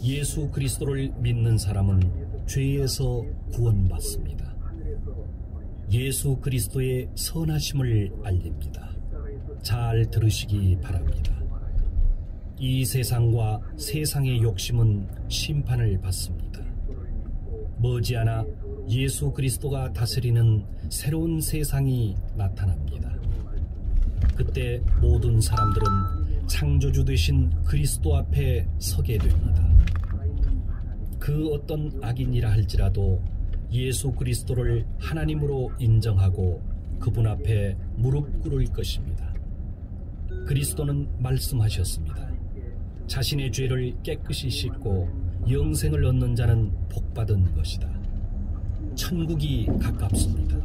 예수 그리스도를 믿는 사람은 죄에서 구원받습니다. 예수 그리스도의 선하심을 알립니다. 잘 들으시기 바랍니다. 이 세상과 세상의 욕심은 심판을 받습니다. 머지않아 예수 그리스도가 다스리는 새로운 세상이 나타납니다. 그때 모든 사람들은 창조주 되신 그리스도 앞에 서게 됩니다. 그 어떤 악인이라 할지라도 예수 그리스도를 하나님으로 인정하고 그분 앞에 무릎 꿇을 것입니다. 그리스도는 말씀하셨습니다. 자신의 죄를 깨끗이 씻고 영생을 얻는 자는 복받은 것이다. 천국이 가깝습니다.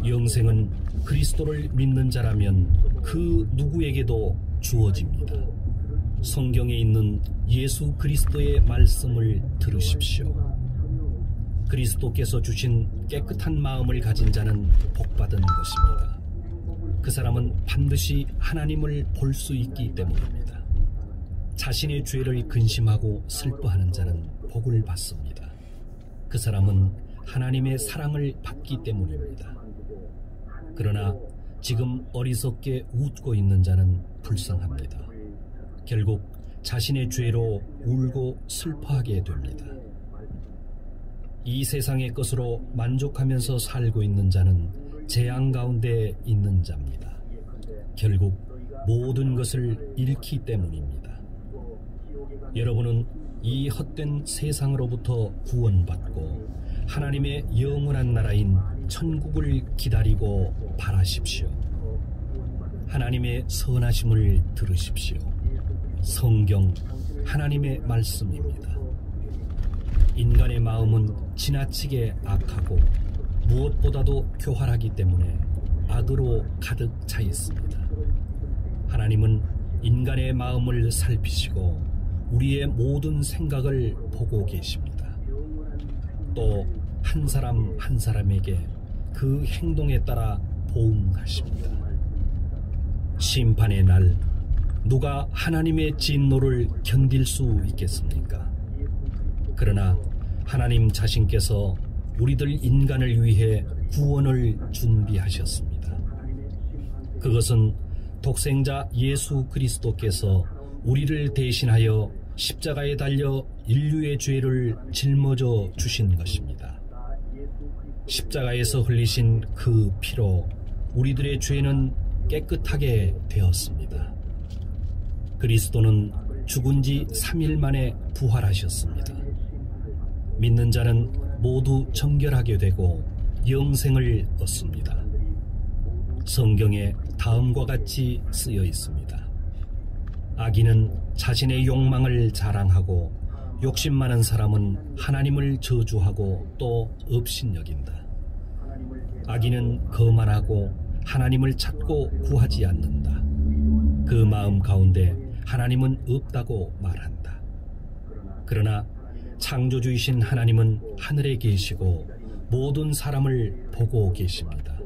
영생은 그리스도를 믿는 자라면 그 누구에게도 주어집니다. 성경에 있는 예수 그리스도의 말씀을 들으십시오. 그리스도께서 주신 깨끗한 마음을 가진 자는 복받은 것입니다. 그 사람은 반드시 하나님을 볼 수 있기 때문입니다. 자신의 죄를 근심하고 슬퍼하는 자는 복을 받습니다. 그 사람은 하나님의 사랑을 받기 때문입니다. 그러나 지금 어리석게 웃고 있는 자는 불쌍합니다. 결국 자신의 죄로 울고 슬퍼하게 됩니다. 이 세상의 것으로 만족하면서 살고 있는 자는 재앙 가운데 있는 자입니다. 결국 모든 것을 잃기 때문입니다. 여러분은 이 헛된 세상으로부터 구원받고 하나님의 영원한 나라인 천국을 기다리고 바라십시오. 하나님의 선하심을 들으십시오. 성경 하나님의 말씀입니다. 인간의 마음은 지나치게 악하고 무엇보다도 교활하기 때문에 악으로 가득 차 있습니다. 하나님은 인간의 마음을 살피시고 우리의 모든 생각을 보고 계십니다. 또 한 사람 한 사람에게 그 행동에 따라 보응하십니다. 심판의 날 누가 하나님의 진노를 견딜 수 있겠습니까? 그러나 하나님 자신께서 우리들 인간을 위해 구원을 준비하셨습니다. 그것은 독생자 예수 그리스도께서 우리를 대신하여 십자가에 달려 인류의 죄를 짊어져 주신 것입니다. 십자가에서 흘리신 그 피로 우리들의 죄는 깨끗하게 되었습니다. 그리스도는 죽은 지 3일 만에 부활하셨습니다. 믿는 자는 모두 정결하게 되고 영생을 얻습니다. 성경에 다음과 같이 쓰여 있습니다. 악인은 자신의 욕망을 자랑하고 욕심 많은 사람은 하나님을 저주하고 또 업신여긴다. 악인은 거만하고 하나님을 찾고 구하지 않는다. 그 마음 가운데 하나님은 없다고 말한다. 그러나 창조주이신 하나님은 하늘에 계시고 모든 사람을 보고 계십니다.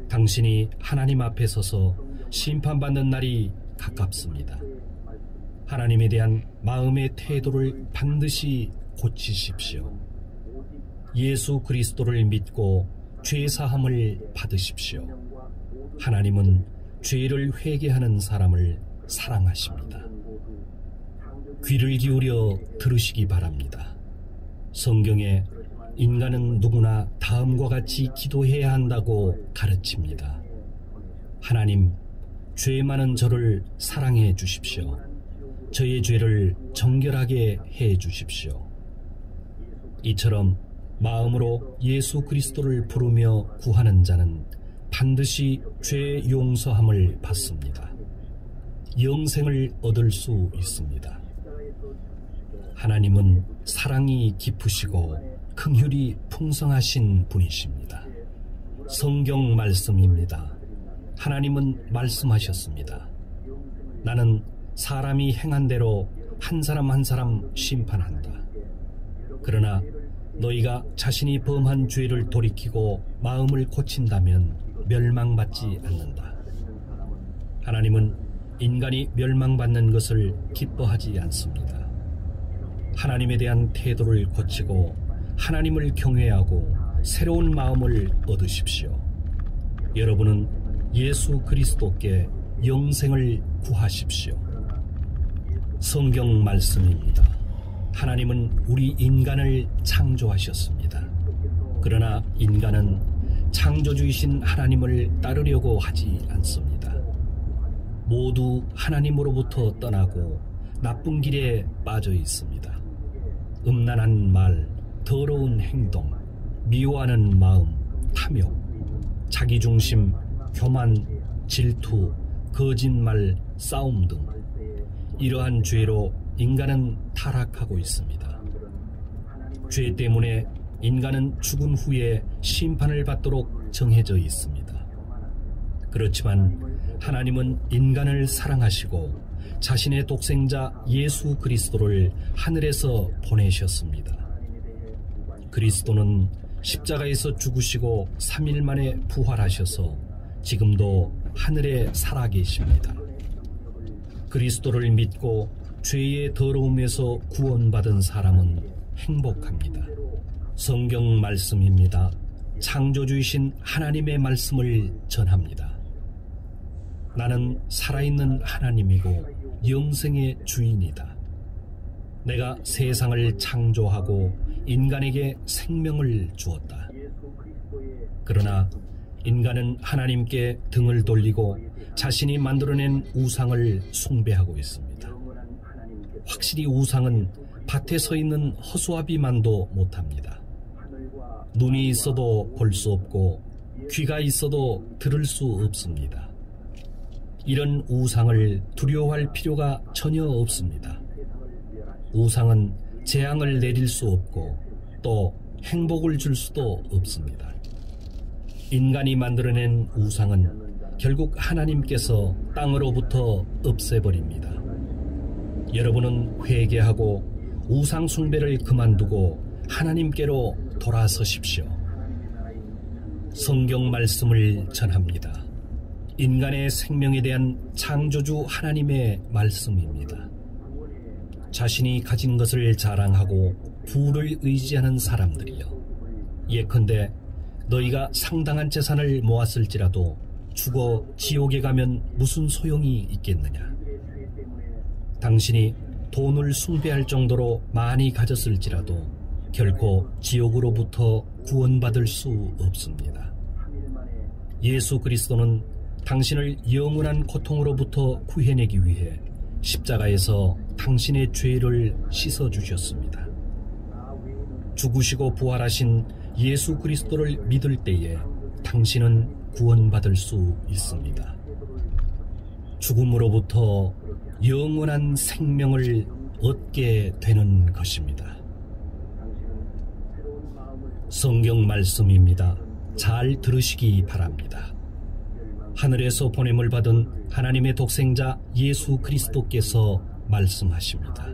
당신이 하나님 앞에 서서 심판받는 날이 가깝습니다. 하나님에 대한 마음의 태도를 반드시 고치십시오. 예수 그리스도를 믿고 죄사함을 받으십시오. 하나님은 죄를 회개하는 사람을 사랑하십니다. 귀를 기울여 들으시기 바랍니다. 성경에 인간은 누구나 다음과 같이 기도해야 한다고 가르칩니다. 하나님, 죄 많은 저를 사랑해 주십시오. 저의 죄를 정결하게 해 주십시오. 이처럼 마음으로 예수 그리스도를 부르며 구하는 자는 반드시 죄 용서함을 받습니다. 영생을 얻을 수 있습니다. 하나님은 사랑이 깊으시고 긍휼이 풍성하신 분이십니다. 성경 말씀입니다. 하나님은 말씀하셨습니다. 나는 사람이 행한 대로 한 사람 한 사람 심판한다. 그러나 너희가 자신이 범한 죄를 돌이키고 마음을 고친다면 멸망받지 않는다. 하나님은 인간이 멸망받는 것을 기뻐하지 않습니다. 하나님에 대한 태도를 고치고 하나님을 경외하고 새로운 마음을 얻으십시오. 여러분은 예수 그리스도께 영생을 구하십시오. 성경 말씀입니다. 하나님은 우리 인간을 창조하셨습니다. 그러나 인간은 창조주이신 하나님을 따르려고 하지 않습니다. 모두 하나님으로부터 떠나고 나쁜 길에 빠져 있습니다. 음란한 말, 더러운 행동, 미워하는 마음, 탐욕, 자기중심, 교만, 질투, 거짓말, 싸움 등 이러한 죄로 인간은 타락하고 있습니다. 죄 때문에 인간은 죽은 후에 심판을 받도록 정해져 있습니다. 그렇지만 하나님은 인간을 사랑하시고 자신의 독생자 예수 그리스도를 하늘에서 보내셨습니다. 그리스도는 십자가에서 죽으시고 3일 만에 부활하셔서 지금도 하늘에 살아계십니다. 그리스도를 믿고 죄의 더러움에서 구원받은 사람은 행복합니다. 성경 말씀입니다. 창조주이신 하나님의 말씀을 전합니다. 나는 살아있는 하나님이고 영생의 주인이다. 내가 세상을 창조하고 인간에게 생명을 주었다. 그러나 인간은 하나님께 등을 돌리고 자신이 만들어낸 우상을 숭배하고 있습니다. 확실히 우상은 밭에 서 있는 허수아비만도 못합니다. 눈이 있어도 볼 수 없고 귀가 있어도 들을 수 없습니다. 이런 우상을 두려워할 필요가 전혀 없습니다. 우상은 재앙을 내릴 수 없고 또 행복을 줄 수도 없습니다. 인간이 만들어낸 우상은 결국 하나님께서 땅으로부터 없애버립니다. 여러분은 회개하고 우상 숭배를 그만두고 하나님께로 돌아서십시오. 성경 말씀을 전합니다. 인간의 생명에 대한 창조주 하나님의 말씀입니다. 자신이 가진 것을 자랑하고 부를 의지하는 사람들이여, 예컨대 너희가 상당한 재산을 모았을지라도 죽어 지옥에 가면 무슨 소용이 있겠느냐. 당신이 돈을 숭배할 정도로 많이 가졌을지라도 결코 지옥으로부터 구원받을 수 없습니다. 예수 그리스도는 당신을 영원한 고통으로부터 구해내기 위해 십자가에서 당신의 죄를 씻어주셨습니다. 죽으시고 부활하신 예수 그리스도를 믿을 때에 당신은 구원받을 수 있습니다. 죽음으로부터 영원한 생명을 얻게 되는 것입니다. 성경 말씀입니다. 잘 들으시기 바랍니다. 하늘에서 보냄을 받은 하나님의 독생자 예수 그리스도께서 말씀하십니다.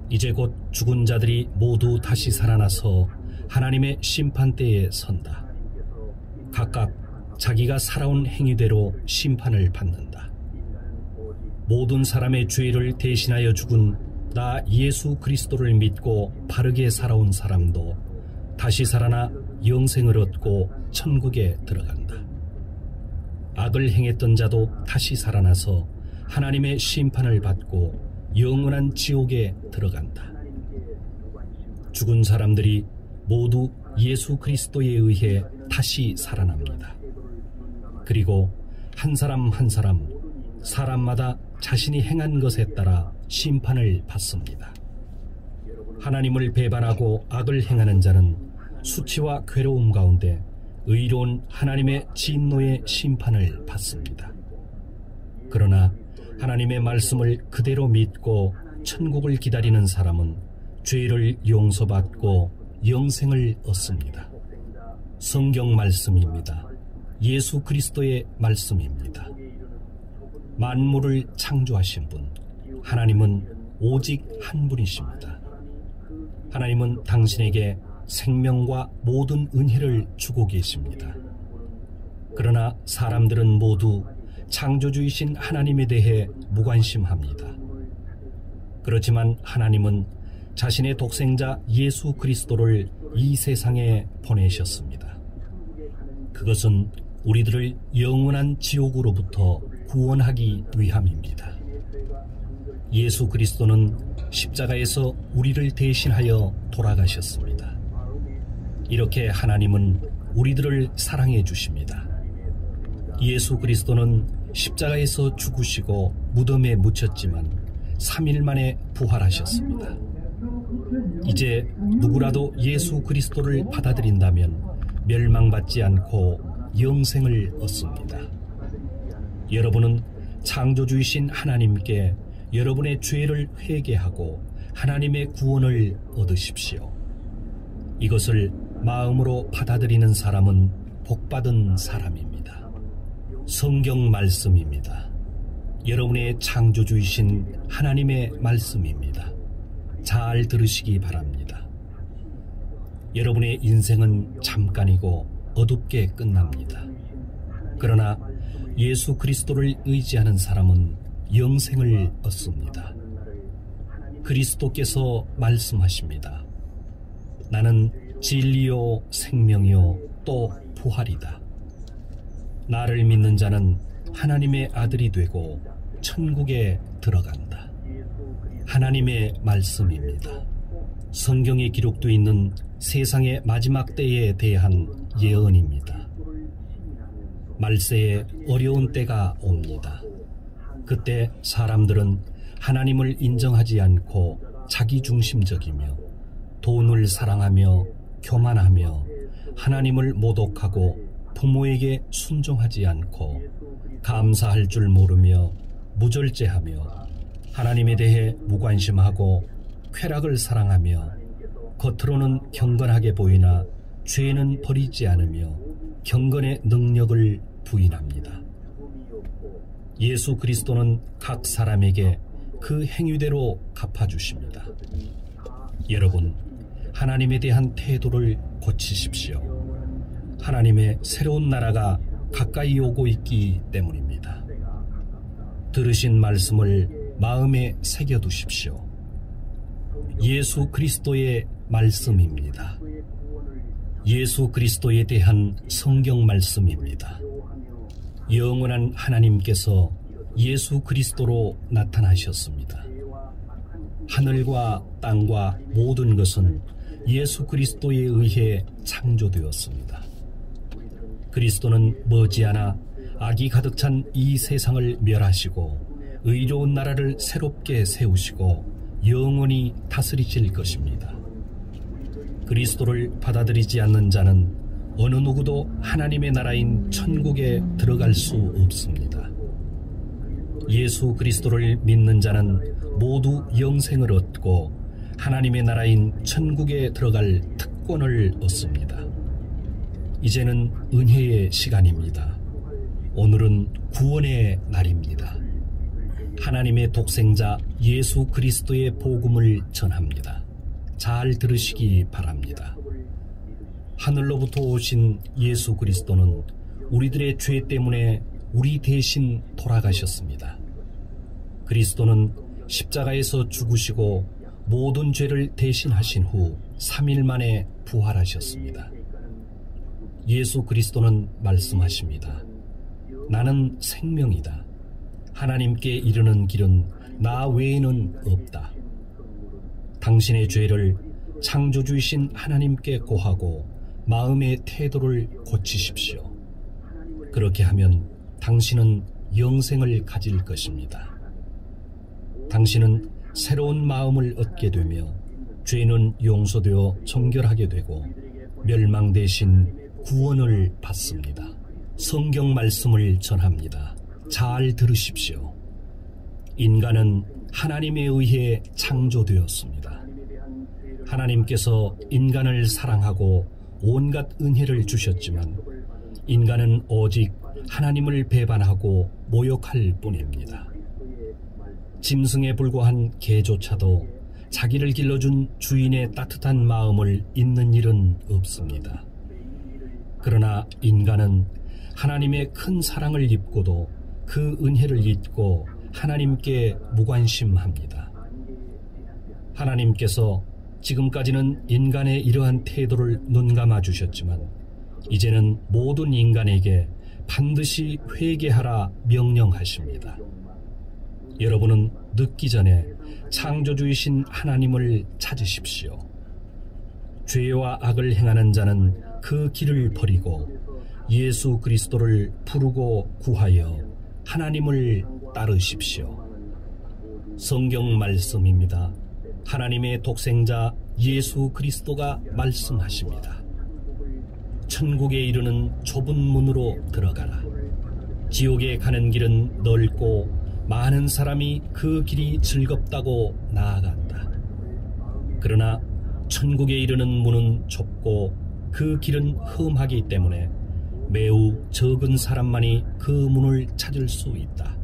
이제 곧 죽은 자들이 모두 다시 살아나서 하나님의 심판대에 선다. 각각 자기가 살아온 행위대로 심판을 받는다. 모든 사람의 죄를 대신하여 죽은 나 예수 그리스도를 믿고 바르게 살아온 사람도 다시 살아나 영생을 얻고 천국에 들어간다. 악을 행했던 자도 다시 살아나서 하나님의 심판을 받고 영원한 지옥에 들어간다. 죽은 사람들이 모두 예수 그리스도에 의해 다시 살아납니다. 그리고 한 사람 한 사람, 사람마다 자신이 행한 것에 따라 심판을 받습니다. 하나님을 배반하고 악을 행하는 자는 수치와 괴로움 가운데 의로운 하나님의 진노의 심판을 받습니다. 그러나 하나님의 말씀을 그대로 믿고 천국을 기다리는 사람은 죄를 용서받고 영생을 얻습니다. 성경 말씀입니다. 예수 그리스도의 말씀입니다. 만물을 창조하신 분, 하나님은 오직 한 분이십니다. 하나님은 당신에게 생명과 모든 은혜를 주고 계십니다. 그러나 사람들은 모두 창조주이신 하나님에 대해 무관심합니다. 그렇지만 하나님은 자신의 독생자 예수 그리스도를 이 세상에 보내셨습니다. 그것은 우리들을 영원한 지옥으로부터 구원하기 위함입니다. 예수 그리스도는 십자가에서 우리를 대신하여 돌아가셨습니다. 이렇게 하나님은 우리들을 사랑해 주십니다. 예수 그리스도는 십자가에서 죽으시고 무덤에 묻혔지만 3일 만에 부활하셨습니다. 이제 누구라도 예수 그리스도를 받아들인다면 멸망받지 않고 영생을 얻습니다. 여러분은 창조주이신 하나님께 여러분의 죄를 회개하고 하나님의 구원을 얻으십시오. 이것을 마음으로 받아들이는 사람은 복받은 사람입니다. 성경 말씀입니다. 여러분의 창조주이신 하나님의 말씀입니다. 잘 들으시기 바랍니다. 여러분의 인생은 잠깐이고 어둡게 끝납니다. 그러나 예수 그리스도를 의지하는 사람은 영생을 얻습니다. 그리스도께서 말씀하십니다. 나는 진리요 생명이요 또 부활이다. 나를 믿는 자는 하나님의 아들이 되고 천국에 들어간다. 하나님의 말씀입니다. 성경에 기록되어 있는 세상의 마지막 때에 대한 예언입니다. 말세에 어려운 때가 옵니다. 그때 사람들은 하나님을 인정하지 않고 자기중심적이며 돈을 사랑하며 교만하며 하나님을 모독하고 부모에게 순종하지 않고 감사할 줄 모르며 무절제하며 하나님에 대해 무관심하고 쾌락을 사랑하며 겉으로는 경건하게 보이나 죄는 버리지 않으며 경건의 능력을 부인합니다. 예수 그리스도는 각 사람에게 그 행위대로 갚아주십니다. 여러분, 하나님에 대한 태도를 고치십시오. 하나님의 새로운 나라가 가까이 오고 있기 때문입니다. 들으신 말씀을 마음에 새겨두십시오. 예수 그리스도의 말씀입니다. 예수 그리스도에 대한 성경 말씀입니다. 영원한 하나님께서 예수 그리스도로 나타나셨습니다. 하늘과 땅과 모든 것은 예수 그리스도에 의해 창조되었습니다. 그리스도는 머지않아 악이 가득 찬 이 세상을 멸하시고 의로운 나라를 새롭게 세우시고 영원히 다스리실 것입니다. 그리스도를 받아들이지 않는 자는 어느 누구도 하나님의 나라인 천국에 들어갈 수 없습니다. 예수 그리스도를 믿는 자는 모두 영생을 얻고 하나님의 나라인 천국에 들어갈 특권을 얻습니다. 이제는 은혜의 시간입니다. 오늘은 구원의 날입니다. 하나님의 독생자 예수 그리스도의 복음을 전합니다. 잘 들으시기 바랍니다. 하늘로부터 오신 예수 그리스도는 우리들의 죄 때문에 우리 대신 돌아가셨습니다. 그리스도는 십자가에서 죽으시고 모든 죄를 대신하신 후 3일 만에 부활하셨습니다. 예수 그리스도는 말씀하십니다. 나는 생명이다. 하나님께 이르는 길은 나 외에는 없다. 당신의 죄를 창조주이신 하나님께 고하고 마음의 태도를 고치십시오. 그렇게 하면 당신은 영생을 가질 것입니다. 당신은 새로운 마음을 얻게 되며 죄는 용서되어 정결하게 되고 멸망 대신 구원을 받습니다. 성경 말씀을 전합니다. 잘 들으십시오. 인간은 하나님에 의해 창조되었습니다. 하나님께서 인간을 사랑하고 온갖 은혜를 주셨지만 인간은 오직 하나님을 배반하고 모욕할 뿐입니다. 짐승에 불과한 개조차도 자기를 길러준 주인의 따뜻한 마음을 잊는 일은 없습니다. 그러나 인간은 하나님의 큰 사랑을 입고도 그 은혜를 잊고 하나님께 무관심합니다. 하나님께서 지금까지는 인간의 이러한 태도를 눈감아 주셨지만 이제는 모든 인간에게 반드시 회개하라 명령하십니다. 여러분은 늦기 전에 창조주이신 하나님을 찾으십시오. 죄와 악을 행하는 자는 그 길을 버리고 예수 그리스도를 부르고 구하여 하나님을 따르십시오. 성경 말씀입니다. 하나님의 독생자 예수 그리스도가 말씀하십니다. 천국에 이르는 좁은 문으로 들어가라. 지옥에 가는 길은 넓고 많은 사람이 그 길이 즐겁다고 나아간다. 그러나 천국에 이르는 문은 좁고 그 길은 험하기 때문에 매우 적은 사람만이 그 문을 찾을 수 있다.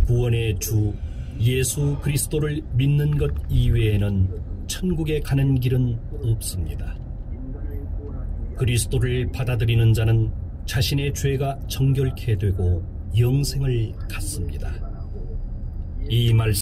구원의 주 예수 그리스도를 믿는 것 이외에는 천국에 가는 길은 없습니다. 그리스도를 받아들이는 자는 자신의 죄가 정결케 되고 영생을 갖습니다. 이 말씀